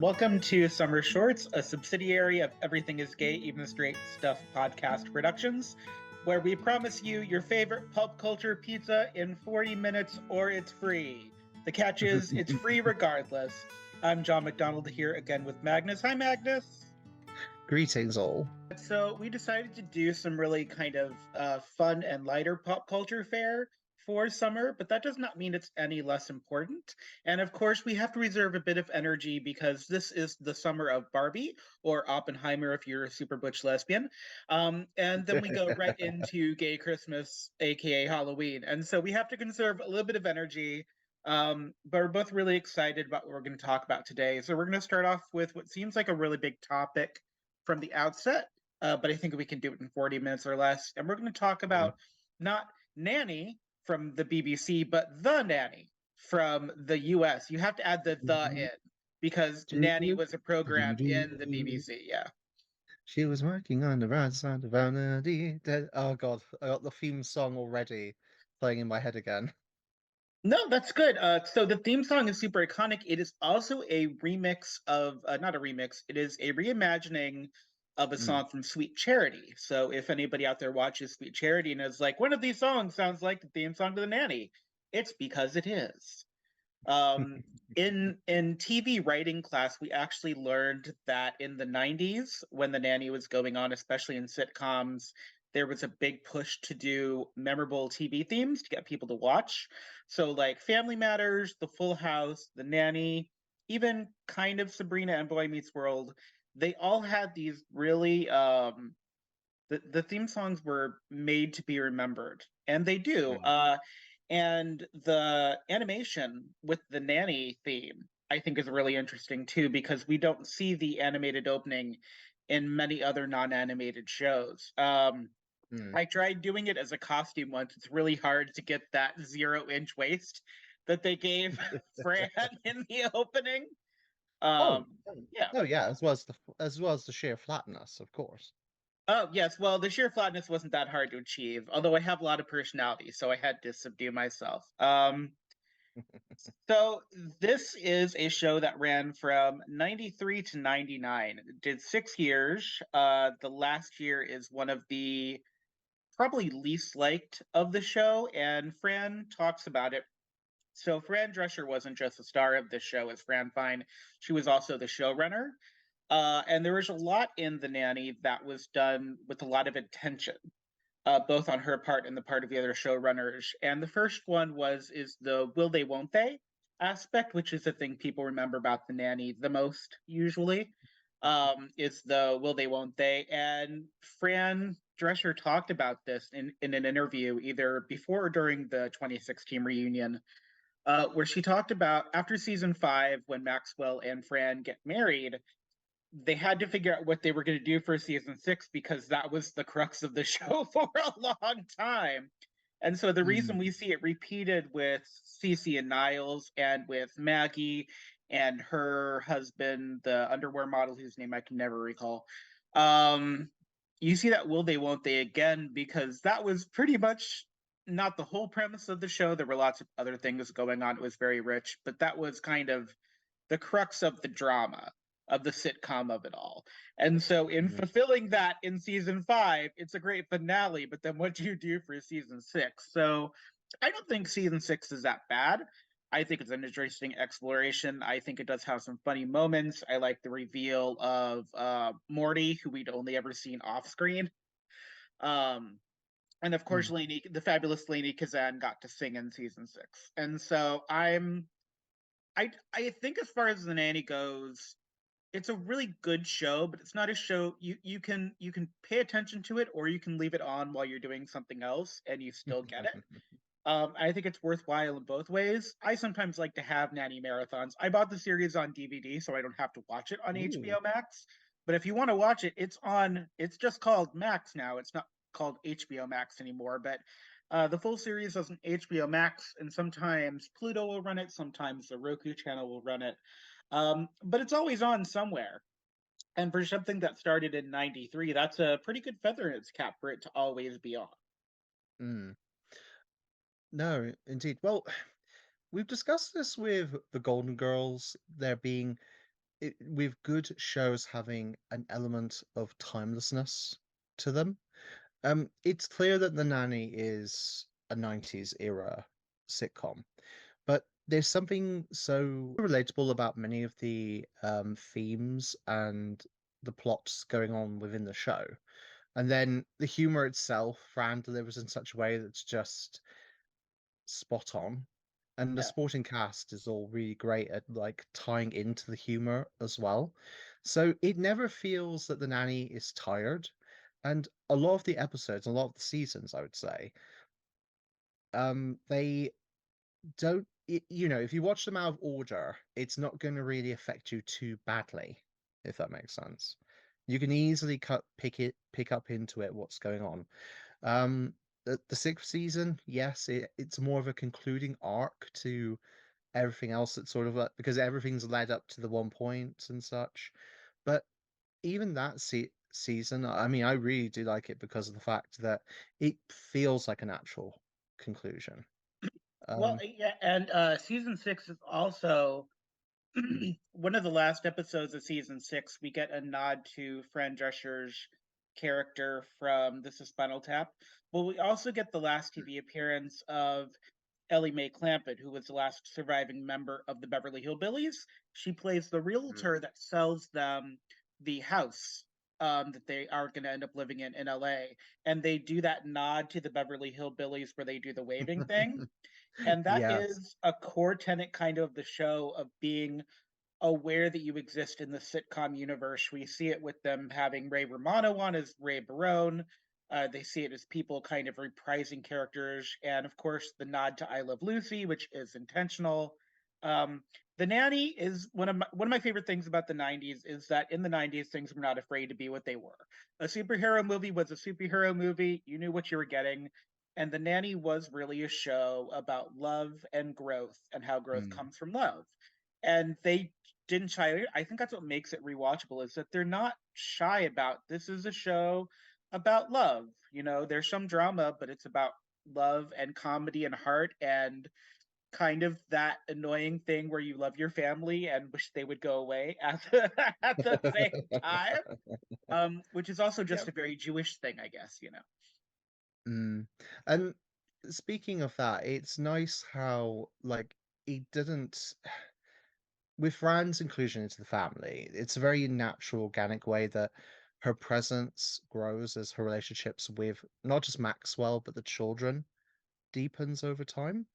Welcome to Summer Shorts, a subsidiary of Everything is Gay, Even the Straight Stuff podcast productions, where we promise you your favorite pop culture pizza in 40 minutes or it's free. The catch is, it's free regardless. I'm John McDonald here again with Magnus. Hi, Magnus. Greetings, all. So we decided to do some really kind of fun and lighter pop culture fare for summer, but that does not mean it's any less important. And of course, we have to reserve a bit of energy because this is the summer of Barbie, or Oppenheimer if you're a super butch lesbian. And then we go right into Gay Christmas, aka Halloween. And so we have to conserve a little bit of energy. But we're both really excited about what we're going to talk about today. So we're going to start off with what seems like a really big topic from the outset, but I think we can do it in 40 minutes or less. And we're going to talk about not Nanny from the BBC, but The Nanny from the US. You have to add the in because Nanny was a program in the BBC. Yeah. She was working on the right side of vanity. Oh god, I got the theme song already playing in my head again. No, that's good. So the theme song is super iconic. It is also a remix of, not a remix, it is a reimagining of a song from Sweet Charity. So if anybody out there watches Sweet Charity and is like, one of these songs sounds like the theme song to The Nanny, it's because it is. In TV writing class, we actually learned that in the 90s, when The Nanny was going on, especially in sitcoms, there was a big push to do memorable TV themes to get people to watch. So, like Family Matters, The Full House, The Nanny, even kind of Sabrina and Boy Meets World, they all had these really the theme songs were made to be remembered, and they do. And the animation with the Nanny theme, I think, is really interesting too, because we don't see the animated opening in many other non-animated shows. I tried doing it as a costume once. It's really hard to get that 0-inch waist that they gave Fran in the opening. Oh, Yeah. oh yeah, as well as the sheer flatness, of course. Oh, yes. Well, the sheer flatness wasn't that hard to achieve, although I have a lot of personality, so I had to subdue myself. So this is a show that ran from 93 to 99. It did 6 years. The last year is one of the probably least liked of the show, and Fran talks about it. So Fran Drescher wasn't just the star of this show as Fran Fine, she was also the showrunner. And there was a lot in The Nanny that was done with a lot of intention, both on her part and the part of the other showrunners. And the first one is the will they, won't they aspect, which is the thing people remember about The Nanny the most usually. Is the will they, won't they. And Fran Drescher talked about this in an interview either before or during the 2016 reunion, where she talked about after season 5, when Maxwell and Fran get married, they had to figure out what they were going to do for season 6 because that was the crux of the show for a long time. And so the reason we see it repeated with Cece and Niles and with Maggie and her husband, the underwear model whose name I can never recall, you see that will they, won't they again, because that was pretty much not the whole premise of the show. There were lots of other things going on. It was very rich, but that was kind of the crux of the drama, of the sitcom of it all. And so in fulfilling that in season 5, it's a great finale, but then what do you do for season 6? So I don't think season 6 is that bad. I think it's an interesting exploration. I think it does have some funny moments. I like the reveal of Morty, who we'd only ever seen off screen. And of course, Lainey, the fabulous Lainey Kazan, got to sing in season 6. And so I think as far as The Nanny goes, it's a really good show, but it's not a show you can pay attention to it, or you can leave it on while you're doing something else and you still get it. I think it's worthwhile in both ways. I sometimes like to have Nanny marathons. I bought the series on DVD, so I don't have to watch it on HBO Max. But if you want to watch it, it's on. It's just called Max now. It's not called HBO Max anymore. But the full series is on HBO Max, and sometimes Pluto will run it. Sometimes the Roku channel will run it. But it's always on somewhere. And for something that started in 93, that's a pretty good feather in its cap for it to always be on. No, indeed. Well, we've discussed this with the Golden Girls, there being with good shows having an element of timelessness to them. It's clear that The Nanny is a 90s era sitcom, but there's something so relatable about many of the themes and the plots going on within the show. And then the humor itself, Fran delivers in such a way that's just spot on. And the Yeah. supporting cast is all really great at like tying into the humor as well. So it never feels that the nanny is tired. And a lot of the episodes, a lot of the seasons, I would say, they don't, if you watch them out of order, it's not going to really affect you too badly, if that makes sense. You can easily pick up into it, what's going on. The sixth season, yes, it's more of a concluding arc to everything else that's sort of like, because everything's led up to the one point and such. But even that season, I mean, I really do like it because of the fact that it feels like a natural conclusion. Well, Um, yeah, and season 6 is also one of the last episodes of season 6. We get a nod to Fran Drescher's character from This is Spinal Tap. But we also get the last TV appearance of Ellie Mae Clampett, who was the last surviving member of the Beverly Hillbillies. She plays the mm. realtor that sells them the house that they are going to end up living in LA. And they do that nod to the Beverly Hillbillies where they do the waving thing. And that Yes. is a core tenet kind of the show of being aware that you exist in the sitcom universe. We see it with them having Ray Romano on as Ray Barone. They see it as people kind of reprising characters, and of course the nod to I Love Lucy, which is intentional. Um, the Nanny is one of my favorite things about the '90s is that in the '90s things were not afraid to be what they were. A superhero movie was a superhero movie. You knew what you were getting. And The Nanny was really a show about love and growth and how growth Mm. comes from love. And they didn't shy. I think that's what makes it rewatchable is that they're not shy about this is a show about love. There's some drama, but it's about love and comedy and heart and kind of that annoying thing where you love your family and wish they would go away at the, at the same time. Which is also Yeah. just a very Jewish thing, I guess. Mm. And speaking of that, it's nice how like he didn't with Fran's inclusion into the family, it's a very natural, organic way that her presence grows as her relationships with not just Maxwell, but the children deepens over time.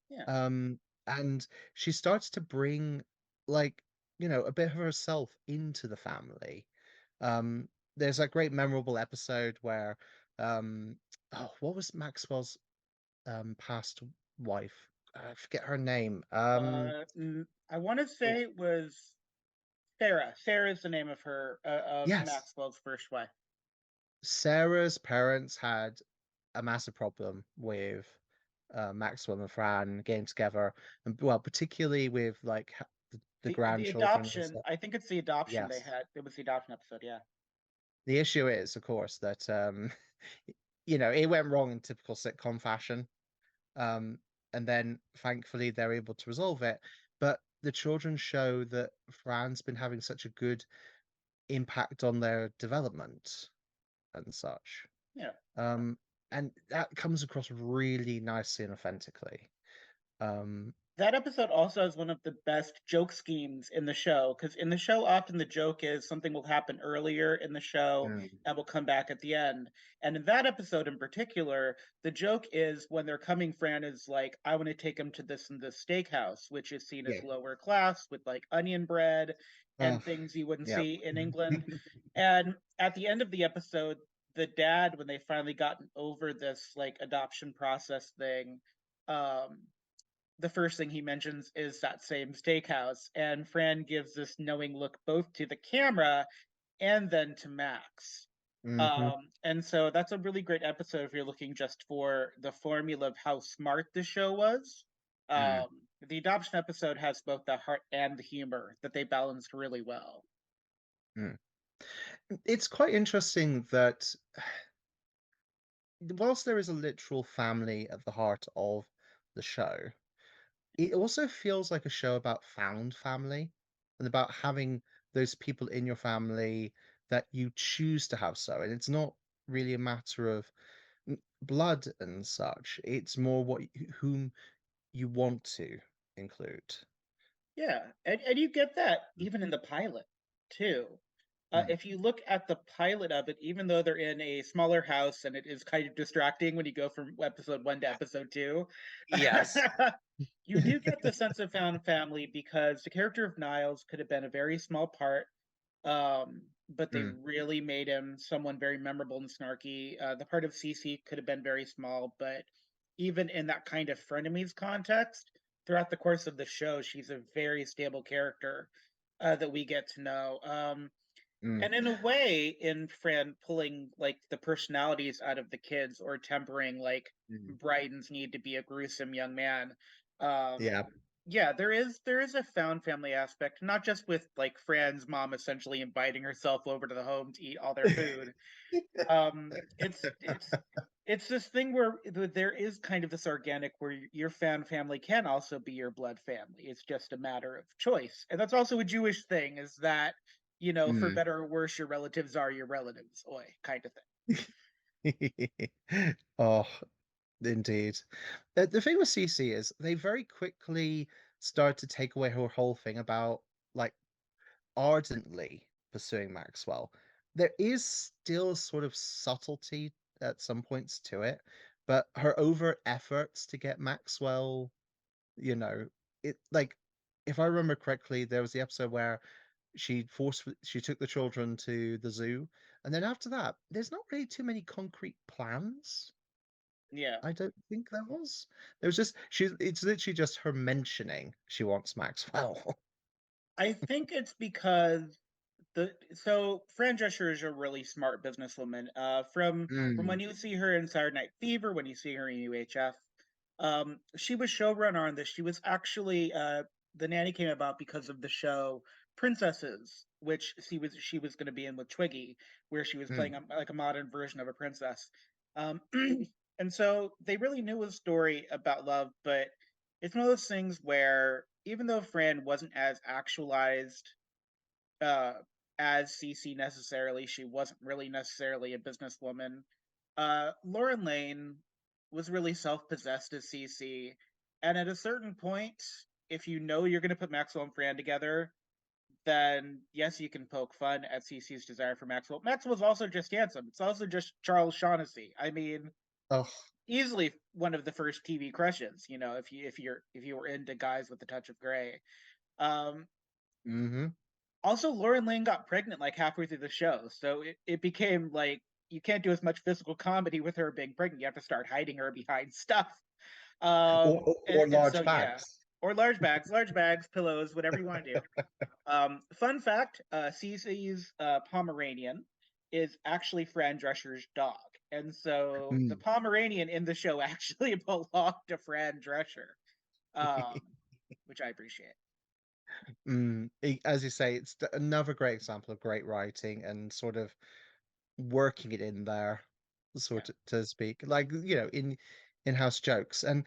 Yeah. Um, and she starts to bring like, a bit of herself into the family. Um, there's that great memorable episode where oh, what was Maxwell's past wife? I forget her name. I want to Oh, say it was Sarah. Sarah is the name of her of yes. Maxwell's first wife. Sarah's parents had a massive problem with Maxwell and Fran getting together, and well, particularly with like the The grandchildren and adoption. stuff. I think it's the adoption they Yes, had. It was the adoption episode. Yeah. the issue is, of course, that it went wrong in typical sitcom fashion, um, and then thankfully they're able to resolve it. But the children show that Fran's been having such a good impact on their development and such. Yeah. Um, and that comes across really nicely and authentically. Um, That episode also has one of the best joke schemes in the show because in the show, often the joke is something will happen earlier in the show mm, and will come back at the end. And in that episode in particular, the joke is when they're coming, Fran is like, I want to take him to this and this steakhouse, which is seen as yeah. lower class with like onion bread Uh, and things you wouldn't yeah. see in England. And at the end of the episode, the dad, when they finally gotten over this like adoption process thing, um, the first thing he mentions is that same steakhouse, and Fran gives this knowing look both to the camera and then to Max. Hmm. And so that's a really great episode if you're looking just for the formula of how smart the show was. Mm, The adoption episode has both the heart and the humor that they balanced really well. mm. It's quite interesting that whilst there is a literal family at the heart of the show, it also feels like a show about found family and about having those people in your family that you choose to have so. And it's not really a matter of blood and such. It's more whom you want to include. Yeah, and you get that even in the pilot too. Mm. If you look at the pilot of it, even though they're in a smaller house and it is kind of distracting when you go from episode 1 to episode 2, Yes. you do get the sense of found family because the character of Niles could have been a very small part, but they Mm. really made him someone very memorable and snarky. The part of Cece could have been very small, but even in that kind of frenemies context, throughout the course of the show, she's a very stable character that we get to know. Mm. And in a way, in Fran pulling like the personalities out of the kids or tempering like Mm. Bryden's need to be a gruesome young man. Um, Yeah. yeah, there is a found family aspect, not just with like Fran's mom essentially inviting herself over to the home to eat all their food. It's this thing where there is kind of this organic where your fan family can also be your blood family. It's just a matter of choice, and that's also a Jewish thing. Is that for Mm. better or worse, your relatives are your relatives, oi, kind of thing. Oh, indeed. The thing with CC is they very quickly start to take away her whole thing about like ardently pursuing Maxwell. There is still sort of subtlety at some points to it, but her overt efforts to get Maxwell, you know, it like if I remember correctly, there was the episode where she took the children to the zoo, and then after that, there's not really too many concrete plans. Yeah, I don't think there was. There was just it's literally just her mentioning she wants Maxwell. I think it's because Fran Drescher is a really smart businesswoman. From Mm. when you see her in Saturday Night Fever, when you see her in UHF, she was showrunner on this. She was actually the nanny came about because of the show Princesses, which she was going to be in with Twiggy, where she was Mm. playing like a modern version of a princess. Um, and so they really knew a story about love, but it's one of those things where even though Fran wasn't as actualized uh, as Cece necessarily. She wasn't really necessarily a businesswoman. Lauren Lane was really self-possessed as Cece, and at a certain point, if you know you're going to put Maxwell and Fran together, then yes, you can poke fun at Cece's desire for Maxwell. Maxwell's also just handsome. It's also just Charles Shaughnessy. I mean, Oh. easily one of the first TV crushes. If you were into guys with a touch of gray. Um, Hmm. Also, Lauren Lane got pregnant like halfway through the show, so it became like you can't do as much physical comedy with her being pregnant. You have to start hiding her behind stuff. Or, Um, or, and, or and so large yeah, bags. or large bags, pillows, whatever you want to do. Fun fact: Cece's Pomeranian is actually Fran Drescher's dog, and so the Mm. Pomeranian in the show actually belonged to Fran Drescher, um, which I appreciate. As you say, it's another great example of great writing and sort of working it in there, Yeah. sort of to speak, like in-house jokes. And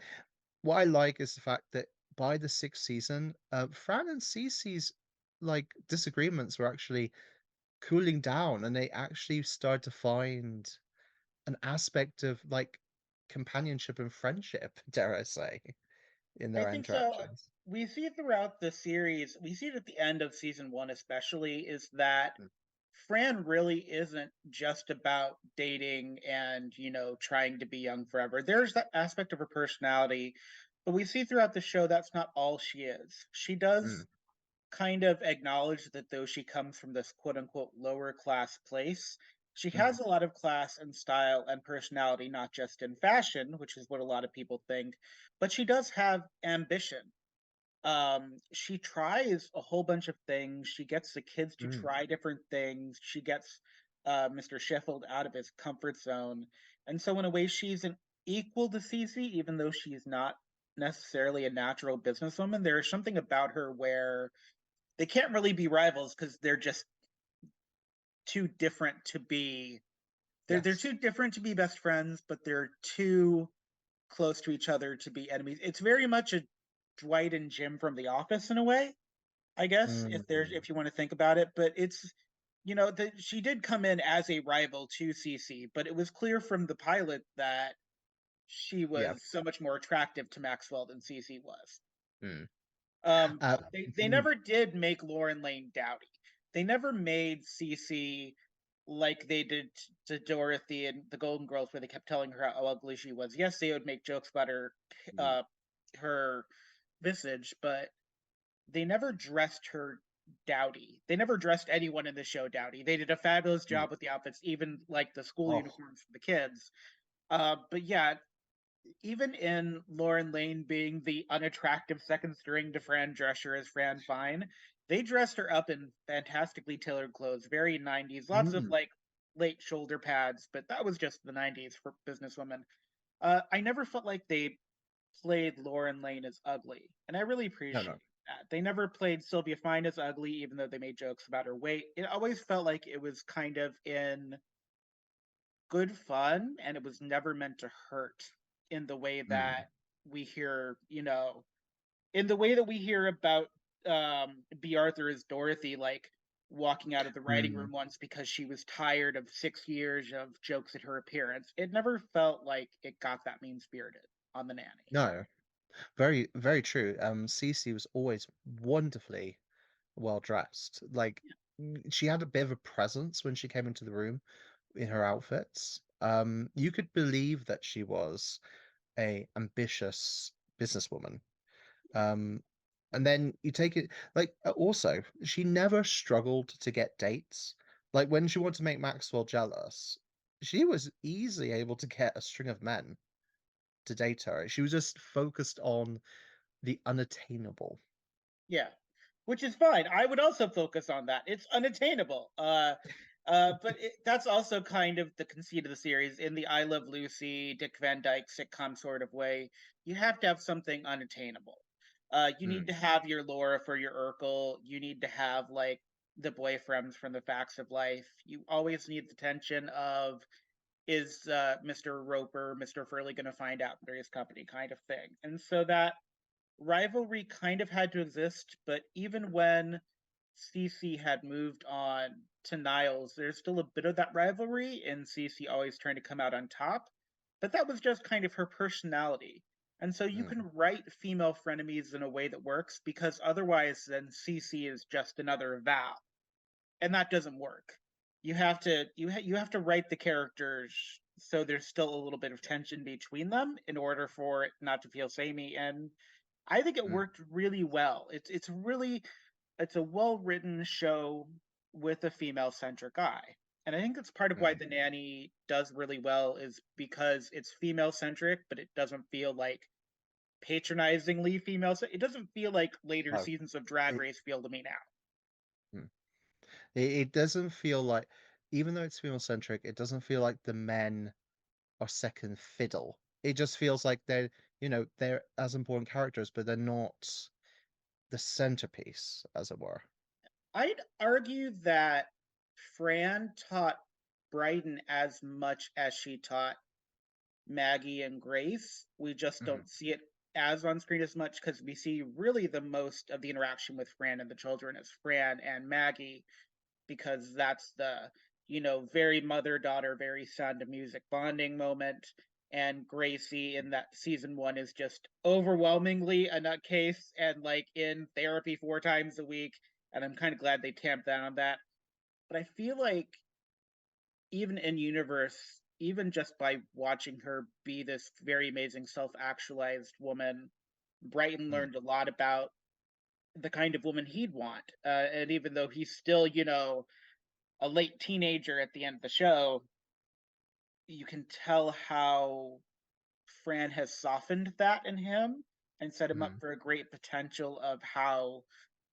what I like is the fact that by the sixth season, Fran and Cece's like disagreements were actually cooling down, and they actually started to find an aspect of like companionship and friendship, dare I say, in I their think so. interactions. We see throughout the series, we see it at the end of season 1 especially, is that Mm. Fran really isn't just about dating and, trying to be young forever. There's that aspect of her personality, but we see throughout the show that's not all she is. She does Mm. kind of acknowledge that though she comes from this quote unquote lower class place, she Mhm. has a lot of class and style and personality, not just in fashion, which is what a lot of people think, but she does have ambition. She tries a whole bunch of things. She gets the kids to Mm. try different things. She gets Mr. Sheffield out of his comfort zone. And so, in a way, she's an equal to Cece, even though she's not necessarily a natural businesswoman. There's something about her where they can't really be rivals because they're just too different to be. They're Yes. too different to be best friends, but they're too close to each other to be enemies. It's very much a Dwight and Jim from The Office in a way. I guess, Mm. if you want to think about it, but it's that she did come in as a rival to Cece, but it was clear from the pilot that she Yeah. was so much more attractive to Maxwell than Cece was. Mm. Uh, They never did make Lauren Lane dowdy. They never made Cece like they did to Dorothy and the Golden Girls, where they kept telling her how ugly she was. Yes, they would make jokes about mm, uh, her visage, but they never dressed her dowdy. They never dressed anyone in the show dowdy. They did a fabulous mm. job with the outfits, even like the school Oh. uniforms for the kids. But yeah, even in Lauren Lane being the unattractive second string to Fran Drescher as Fran Fine, they dressed her up in fantastically tailored clothes, very 90s. Lots of Mm. like late shoulder pads, but that was just the 90s for businesswomen. I never felt like they played Lauren Lane as ugly, and I really No, no. appreciate that. They never played Sylvia Fine as ugly, even though they made jokes about her weight. It always felt like it was kind of in good fun, and it was never meant to hurt in the way Mm. that we hear, in the way that we hear about B. Arthur as Dorothy, like walking out of the writing Mm. room once because she was tired of 6 years of jokes at her appearance. It never felt like it got that mean spirited on the Nanny. No. Very, very true. Cece was always wonderfully well dressed. Like she had a bit of a presence when she came into the room in her outfits. You could believe that she was a ambitious businesswoman. Um, and then you take it like also she never struggled to get dates. Like when she wanted to make Maxwell jealous, she was easily able to get a string of men to date her. She was just focused on the unattainable. Yeah, which is fine. I would also focus on that. It's unattainable. That's also kind of the conceit of the series. In the I Love Lucy, Dick Van Dyke sitcom sort of way, you have to have something unattainable. You need Mm, to have your Laura for your Urkel. You need to have like the boyfriends from the Facts of Life. You always need the tension of is Mr. Roper, Mr. Furley going to find out through his company kind of thing. And so that rivalry kind of had to exist, but even when Cece had moved on to Niles, there's still a bit of that rivalry, and Cece always trying to come out on top. But that was just kind of her personality. And so you mm, can write female frenemies in a way that works, because otherwise, then Cece is just another Val, and that doesn't work. You have to write the characters so there's still a little bit of tension between them in order for it not to feel samey. And I think it mm, worked really well. It's a well written show with a female centric guy. And I think that's part of why mm. The Nanny does really well, is because it's female centric, but it doesn't feel like patronizingly female. It doesn't feel like later No, seasons of Drag it, Race feel to me now. mm. It doesn't feel like, even though it's female centric, it doesn't feel like the men are second fiddle. It just feels like they're as important characters, but they're not the centerpiece, as it were. I'd argue that Fran taught Brighton as much as she taught Maggie and Grace. We just Mm, don't see it as on screen as much because we see really the most of the interaction with Fran and the children as Fran and Maggie, because that's the, very mother daughter, very sound of music bonding moment. And Gracie in that season one is just overwhelmingly a nutcase and like in therapy 4 times a week. And I'm kind of glad they tamped down on that. But I feel like even in universe, even just by watching her be this very amazing self-actualized woman, Brighton mm, learned a lot about the kind of woman he'd want. And even though he's still, a late teenager at the end of the show, you can tell how Fran has softened that in him and set him up mm, for a great potential of how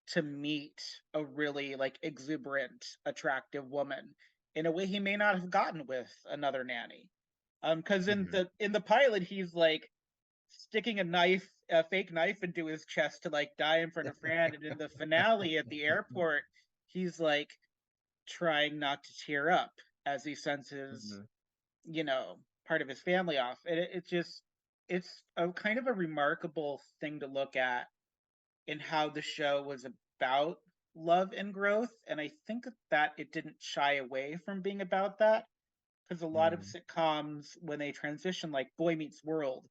to meet a really like exuberant, attractive woman in a way he may not have gotten with another nanny. Because mm, in the pilot, he's like sticking a fake knife into his chest to like die in front of Fran, and in the finale at the airport, he's like trying not to tear up as he sends his, mm, you know, part of his family off. And it just, it's a kind of a remarkable thing to look at in how the show was about love and growth, and I think that it didn't shy away from being about that because a lot of Mm, sitcoms, when they transition, like Boy Meets World,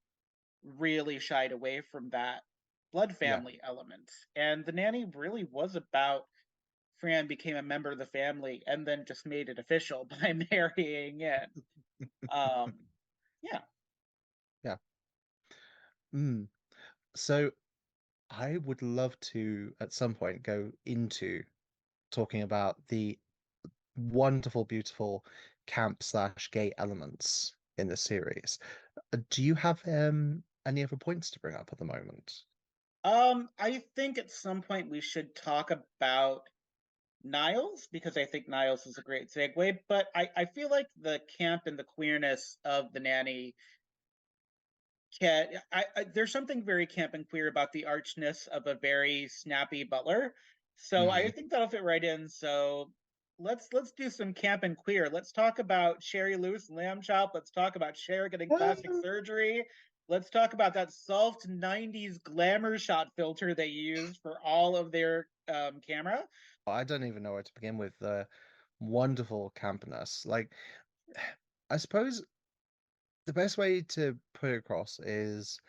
really shied away from that blood yeah. family element. And The Nanny really was about Fran became a member of the family and then just made it official by marrying in. Um, yeah. Yeah. Mm. So I would love to at some point go into talking about the wonderful, beautiful camp slash gay elements in the series. Do you have any other points to bring up at the moment? I think at some point we should talk about Niles because I think Niles is a great segue, but I feel like the camp and the queerness of The Nanny can there's something very camp and queer about the archness of a very snappy butler. So I Mm. think that'll fit right in. So let's do some camp and queer. Let's talk about Sherry Lewis and Lamb Chop. Let's talk about Cher getting plastic surgery. Let's talk about that soft 90s glamour shot filter they used for all of their camera. I don't even know where to begin with the wonderful campness. Like, I suppose the best way to put it across is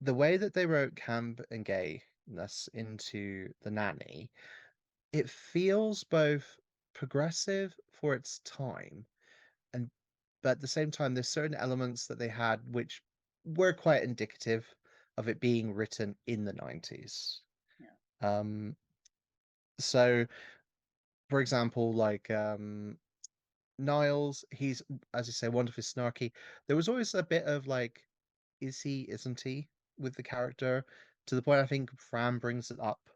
the way that they wrote camp and gayness into The Nanny. It feels both progressive for its time, and but at the same time, there's certain elements that they had which were quite indicative of it being written in the 90s. Yeah. Um, so, for example, like Niles, he's, as you say, wonderfully snarky. There was always a bit of like, is he, isn't he, with the character, to the point I think Fran brings it up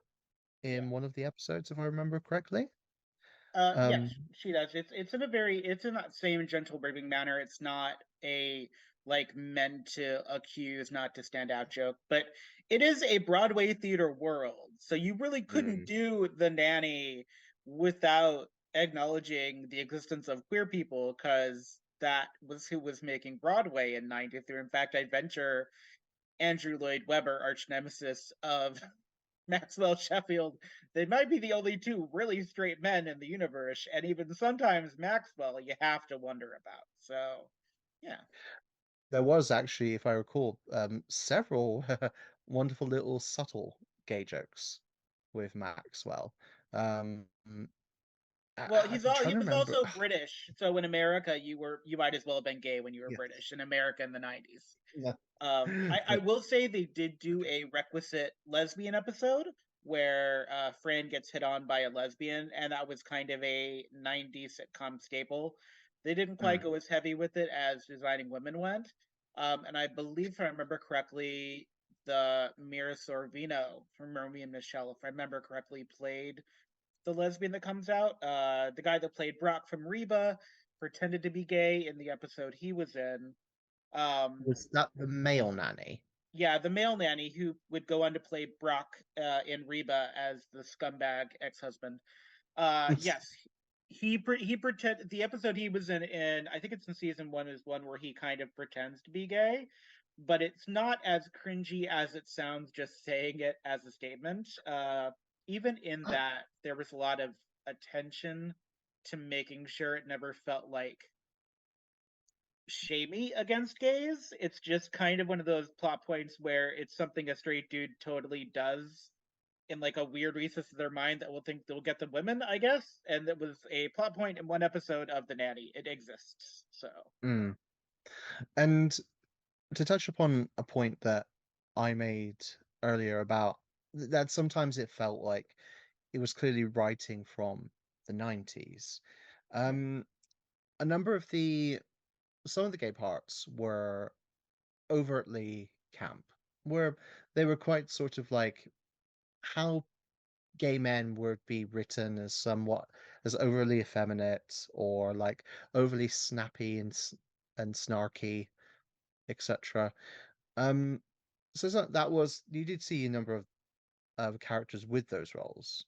Yeah. in one of the episodes, if I remember correctly. Yes, Um, she does. It's in that same gentle, brimming manner. It's not a like meant to accuse, not to stand out joke, but it is a Broadway theater world. So you really couldn't mm, do The Nanny without acknowledging the existence of queer people, because that was who was making Broadway in '93. In fact, I'd venture Andrew Lloyd Webber, arch nemesis of Maxwell Sheffield, they might be the only two really straight men in the universe, and even sometimes Maxwell you have to wonder about. So, yeah. there was actually, if I recall, several wonderful little subtle gay jokes with Maxwell. Um, Well, I'm he trying to was remember. also British, so in America you might as well have been gay when you were Yes. British in America in the '90s. Yeah. I will say they did do a requisite lesbian episode where Fran gets hit on by a lesbian, and that was kind of a '90s sitcom staple. They didn't quite Mm. go as heavy with it as Designing Women went, and I believe, if I remember correctly, the Mira Sorvino from Romeo and Michelle, if I remember correctly, played the lesbian that comes out. The guy that played Brock from Reba pretended to be gay in the episode he was in. Um, Was that the male nanny? yeah, the male nanny who would go on to play Brock in Reba as the scumbag ex-husband. Yes, he pretend the episode he was in I think it's in season one is one where he kind of pretends to be gay, but it's not as cringy as it sounds just saying it as a statement. Even in that, there was a lot of attention to making sure it never felt like shamey against gays. It's just kind of one of those plot points where it's something a straight dude totally does in like a weird recess of their mind that will think they'll get the women, I guess. And it was a plot point in one episode of The Nanny. It exists. So Mm. And to touch upon a point that I made earlier about that sometimes it felt like it was clearly writing from the 90s. yeah, Um, a number of the some of the gay parts were overtly camp, where they were quite sort of like how gay men would be written as somewhat as overly effeminate or like overly snappy and snarky, etc. Um, that was you did see a number of characters with those roles,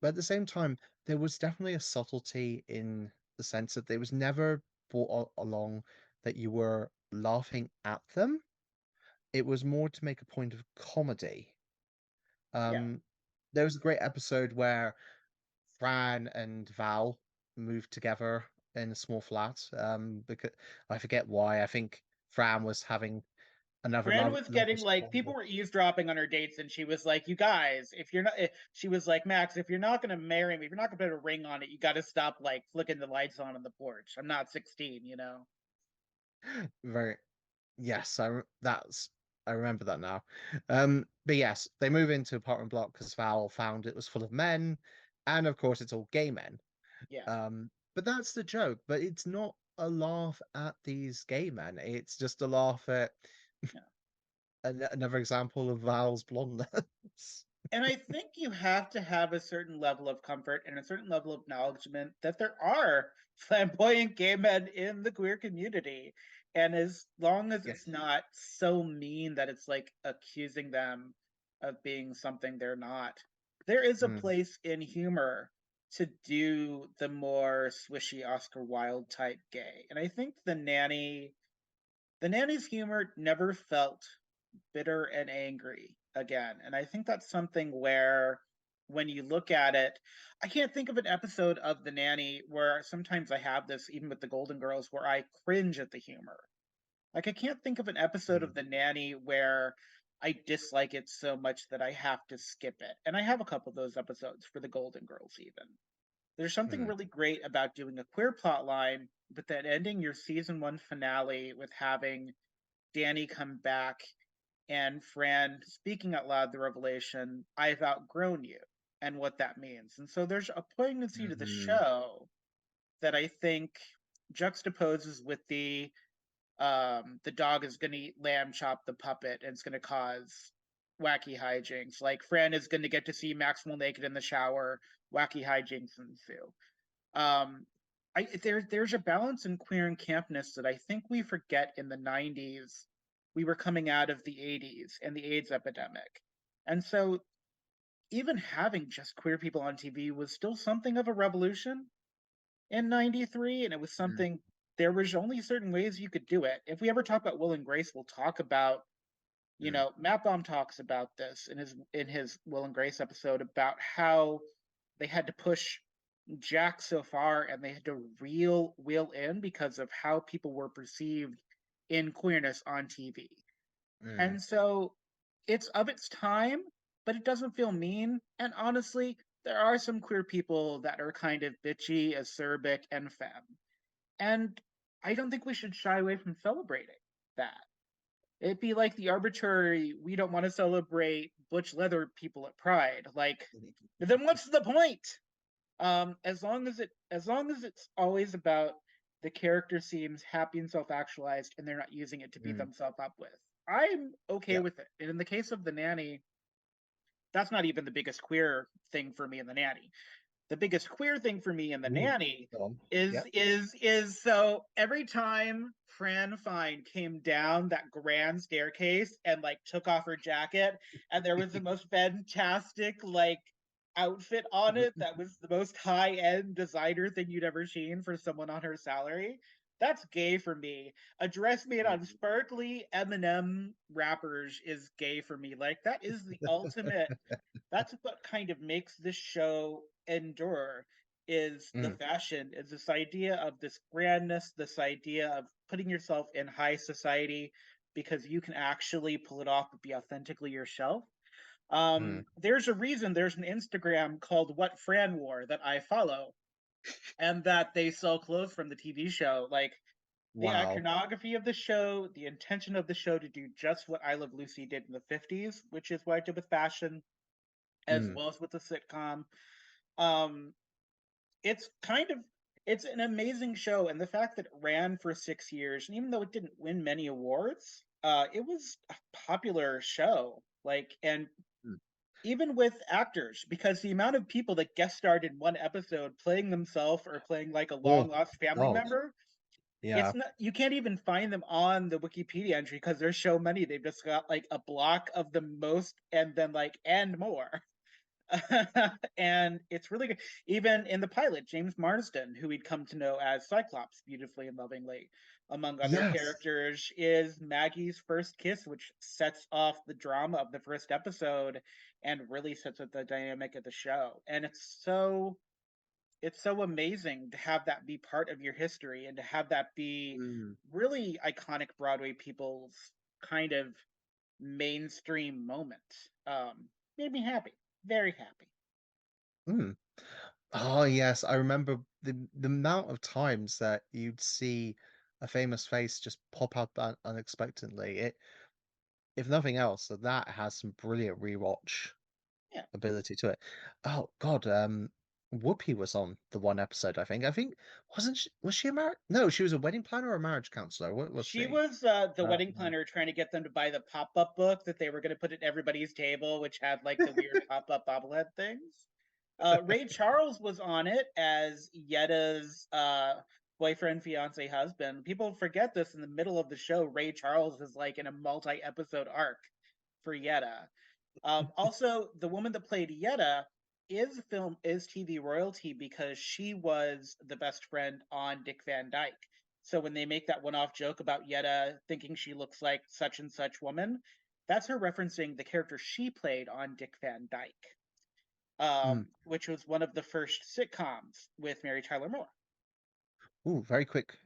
but at the same time, there was definitely a subtlety in the sense that there was never brought along that you were laughing at them. It was more to make a point of comedy. yeah, Um, there was a great episode where Fran and Val moved together in a small flat. Because I forget why. I think Fran was having another Fran was lover getting like people squabble. were eavesdropping on her dates, and she was like, "You guys, if you're not," she was like, "Max, if you're not gonna marry me, if you're not gonna put a ring on it, you got to stop like flicking the lights on the porch. I'm not 16, you know." Very yes, I remember that now. But yes, they move into apartment block because Val found it was full of men, and of course it's all gay men. Yeah. But that's the joke. But it's not a laugh at these gay men. It's just a laugh at Yeah. another example of Val's blondness. And I think you have to have a certain level of comfort and a certain level of acknowledgement that there are flamboyant gay men in the queer community. And as long as it's Yes. not so mean that it's like accusing them of being something they're not, there is a Mm, place in humor to do the more swishy Oscar Wilde type gay. And I think the nanny's humor never felt bitter and angry again. And I think that's something where when you look at it, I can't think of an episode of The Nanny where sometimes I have this, even with the Golden Girls, where I cringe at the humor. Like, I can't think of an episode of mm, The Nanny where I dislike it so much that I have to skip it. And I have a couple of those episodes for the Golden Girls, even. There's something mm, really great about doing a queer plot line, but then ending your season one finale with having Danny come back and Fran speaking out loud the revelation, I've outgrown you, and what that means. And so there's a poignancy to the mhm, show that I think juxtaposes with the dog is gonna eat lamb chop the puppet and it's gonna cause wacky hijinks. Like Fran is gonna get to see Maxwell naked in the shower, wacky hijinks ensue. Um there's a balance in queer and campness that I think we forget in the 90s. We were coming out of the 80s and the AIDS epidemic. And so even having just queer people on TV was still something of a revolution in 93, and it was mm, something there was only certain ways you could do it. If we ever talk about Will and Grace, we'll talk about, mm, Matt Baum talks about this in his Will and Grace episode about how they had to push Jack so far and they had to reel Will in because of how people were perceived in queerness on TV. mm, And so it's of its time, but it doesn't feel mean. And honestly, there are some queer people that are kind of bitchy, acerbic, and femme. And I don't think we should shy away from celebrating that. It'd be like the arbitrary, we don't want to celebrate butch leather people at Pride. Like, then what's the point? As long as it's always about the character seems happy and self-actualized and they're not using it to beat mm. themselves up with, I'm okay Yeah. with it. And in the case of The Nanny, that's not even the biggest queer thing for me in The Nanny. The biggest queer thing for me in The Ooh, Nanny go on. is Yep. is so every time Fran Fine came down that grand staircase and like took off her jacket and there was the most fantastic like outfit on it that was the most high end designer thing you'd ever seen for someone on her salary. That's gay for me. A dress made on sparkly M&M wrappers is gay for me. Like that is the ultimate, that's what kind of makes this show endure, is the Mm, fashion, is this idea of this grandness, this idea of putting yourself in high society because you can actually pull it off but be authentically yourself. mm. There's a reason there's an Instagram called What Fran Wore that I follow, and that they sell clothes from the TV show. Like the Wow. iconography of the show, the intention of the show to do just what I Love Lucy did in the 50s, which is what I did with fashion, as Mm, well as with the sitcom. Um, it's kind of it's an amazing show, and the fact that it ran for 6 years, and even though it didn't win many awards, it was a popular show. Like, and mm. even with actors, because the amount of people that guest starred in one episode playing themselves or playing like a Oh, long lost family God. member, Yeah. it's not, you can't even find them on the Wikipedia entry because there's so many. They've just got like a block of the most and then like and more. And it's really good. Even in the pilot, James Marsden, who we'd come to know as Cyclops beautifully and lovingly, among other Yes. characters, is Maggie's first kiss, which sets off the drama of the first episode and really sets up the dynamic of the show. And it's so amazing to have that be part of your history and to have that be Mm. really iconic Broadway people's kind of mainstream moment. Made me happy, very happy. Mm. Oh yes, I remember the amount of times that you'd see a famous face just pop up unexpectedly. If nothing else, that has some brilliant rewatch Yeah, ability to it. Oh God, Whoopi was on the one episode, I think. Wasn't she, was she a marriage? No, she was a wedding planner or a marriage counselor. What was she she? was the wedding Um, planner trying to get them to buy the pop-up book that they were going to put at everybody's table, which had like the weird pop-up bobblehead things. Ray Charles was on it as Yetta's boyfriend, fiance, husband. People forget this in the middle of the show. Ray Charles is like in a multi-episode arc for Yetta. Also, the woman that played Yetta is TV royalty because she was the best friend on Dick Van Dyke. So when they make that one-off joke about Yetta thinking she looks like such and such woman, that's her referencing the character she played on Dick Van Dyke, mm. which was one of the first sitcoms with Mary Tyler Moore. Ooh, very quick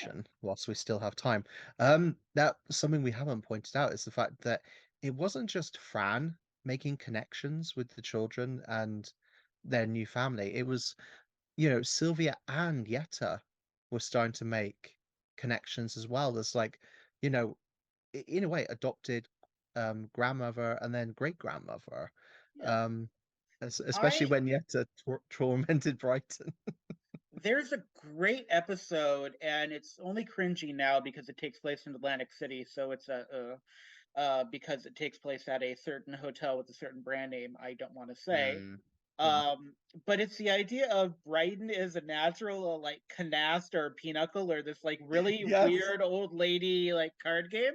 Yeah, mention whilst we still have time. That something we haven't pointed out is the fact that it wasn't just Fran making connections with the children and their new family. It was, Sylvia and Yetta were starting to make connections as well as like, you know, in a way, adopted grandmother and then great grandmother. yeah. Um, especially I when Yetta tormented Brighton. There's a great episode, and it's only cringy now because it takes place in Atlantic City, so it's because it takes place at a certain hotel with a certain brand name I don't want to say. Mm, mm. Um, but it's the idea of Brighton is a natural like canast or pinochle or this like really Yes. weird old lady like card game.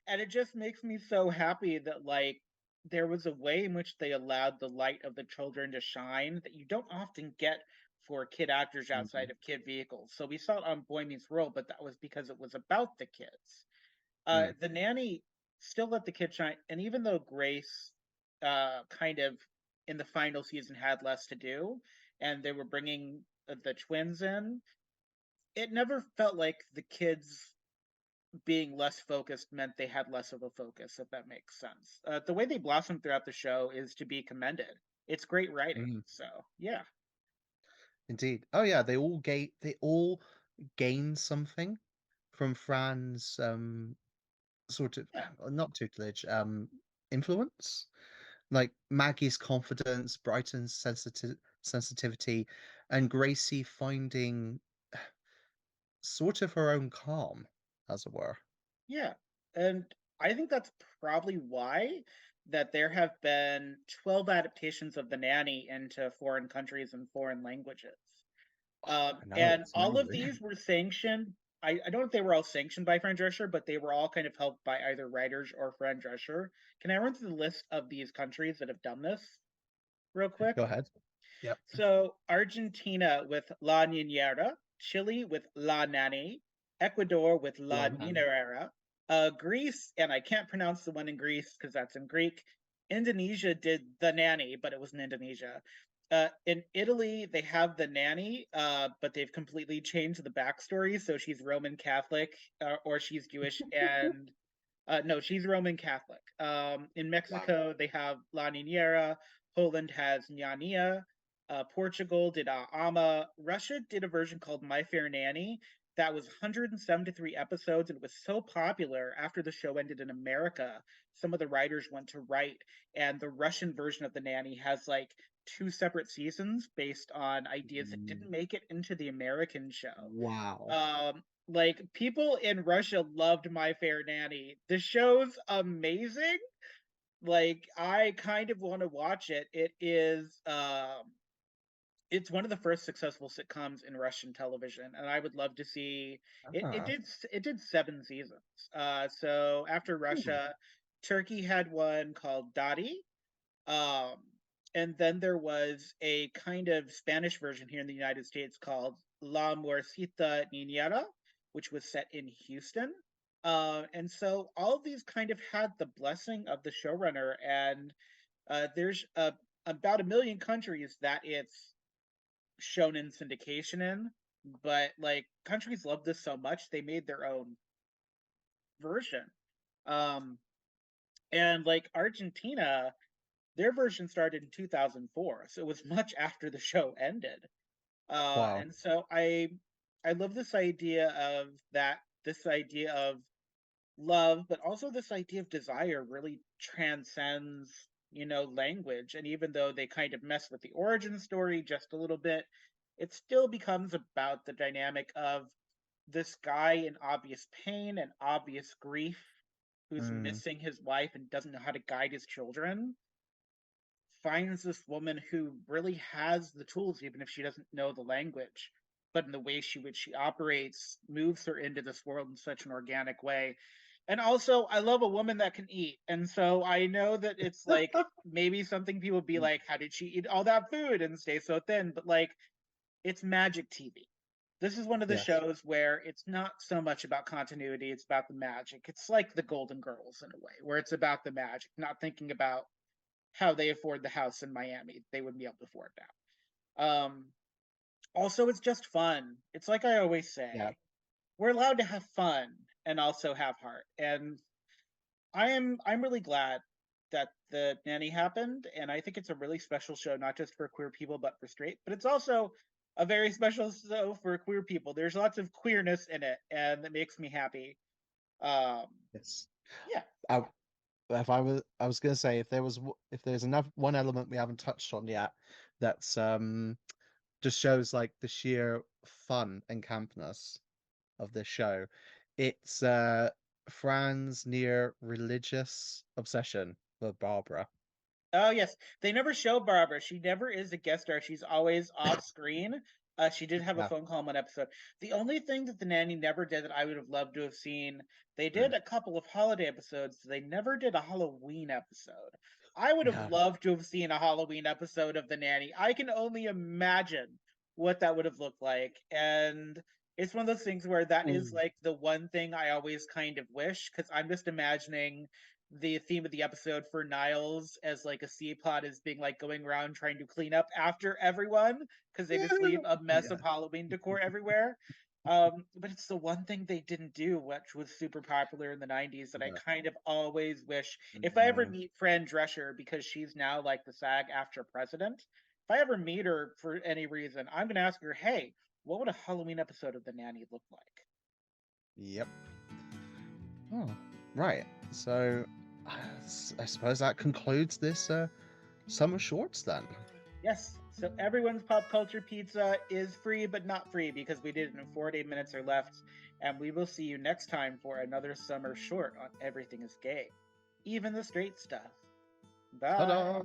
And it just makes me so happy that like there was a way in which they allowed the light of the children to shine that you don't often get for kid actors outside Mhm, of kid vehicles. So we saw it on Boy Meets World, but that was because it was about the kids. mm. The Nanny still let the kid shine, and even though Grace, kind of in the final season had less to do, and they were bringing the twins in, it never felt like the kids being less focused meant they had less of a focus, if that makes sense. The way they blossom throughout the show is to be commended. It's great writing. Mm, So yeah, indeed. Oh yeah, they all gain something from Fran's sort of yeah, not tutelage, influence. Like Maggie's confidence, Brighton's sensitivity, and Gracie finding sort of her own calm, as it were. yeah. And I think that's probably why that there have been 12 adaptations of The Nanny into foreign countries and foreign languages. I know, And it's all of amazing. these were sanctioned. I don't know if they were all sanctioned by Fran Drescher, but they were all kind of helped by either writers or Fran Drescher. Can I run through the list of these countries that have done this real Go quick? ahead. Yep. So Argentina with La Niñera, Chile with La Nanny, Ecuador with La Love Annie. Niñera, Greece, and I can't pronounce the one in Greece because that's in Greek. Indonesia did The Nanny, but it was in Indonesia. In Italy, they have The Nanny, but they've completely changed the backstory. So she's Roman Catholic, or she's Jewish, and no, she's Roman Catholic. In Wow. Mexico, they have La Niñera. Poland has Ñania. Portugal did Ama. Russia did a version called My Fair Nanny that was 173 episodes and it was so popular after the show ended in America. Some of the writers went to write, and the Russian version of The Nanny has like two separate seasons based on ideas that Mm, didn't make it into the American show. wow. Like people in Russia loved My Fair Nanny. The show's amazing. Like I kind of want to watch it. It's one of the first successful sitcoms in Russian television, and I would love to see it. It Ah. did it did 7 seasons. So after Ooh. Russia, Turkey had one called Dottie. Um, And then there was a kind of Spanish version here in the United States called La Muercita Niñera, which was set in Houston. And so all of these kind of had the blessing of the showrunner, and there's about 1 million countries that it's shown in syndication in. But like countries love this so much, they made their own version. Um, and like Argentina, their version started in 2004, so it was much after the show ended. Wow. And so I love this idea of that this idea of love, but also this idea of desire really transcends, language. And even though they kind of mess with the origin story just a little bit, it still becomes about the dynamic of this guy in obvious pain and obvious grief who's Mm, missing his wife and doesn't know how to guide his children, finds this woman who really has the tools, even if she doesn't know the language, but in the way which she operates moves her into this world in such an organic way. And also, I love a woman that can eat, and so I know that it's like maybe something people be like, how did she eat all that food and stay so thin? But like, it's magic TV. This is one of the yes. shows where it's not so much about continuity, it's about the magic. It's like the Golden Girls in a way, where it's about the magic, not thinking about how they afford the house in Miami. They wouldn't be able to afford now. Also, it's just fun. It's like I always Yeah. say, we're allowed to have fun and also have heart. And I'm really glad that the Nanny happened, and I think it's a really special show, not just for queer people, but for straight. But it's also a very special show for queer people. There's lots of queerness in it, and that makes me happy. Um, Yes. yeah. I, if I was going to say, if there's enough one element we haven't touched on yet, that's just shows like the sheer fun and campness of this show. It's Fran's near religious obsession with Barbara. Oh yes, they never show Barbara. She never is a guest star. She's always off screen. She did have a Yeah. phone call in one episode. The only thing that the nanny never did that I would have loved to have seen, they Mm. did a couple of holiday episodes. They never did a Halloween episode. I would have No. loved to have seen a Halloween episode of the nanny. I can only imagine what that would have looked like. And it's one of those things where that is Mm. like the one thing I always kind of wish, because I'm just imagining the theme of the episode for Niles as like a C plot is being like going around trying to clean up after everyone because they just leave a mess Yeah. of Halloween decor everywhere. But it's the one thing they didn't do, which was super popular in the 90s, that I No. kind of always wish if I ever No. meet Fran Drescher, because she's now like the SAG after president, if I ever meet her for any reason, I'm going to ask her, hey, what would a Halloween episode of The Nanny look like? Yep. Oh, right. So I suppose that concludes this summer shorts then. Yes. So everyone's pop culture pizza is free, but not free because we did it in 48 minutes or left. And we will see you next time for another summer short on Everything is Gay, even the straight stuff. Bye. Ta-da!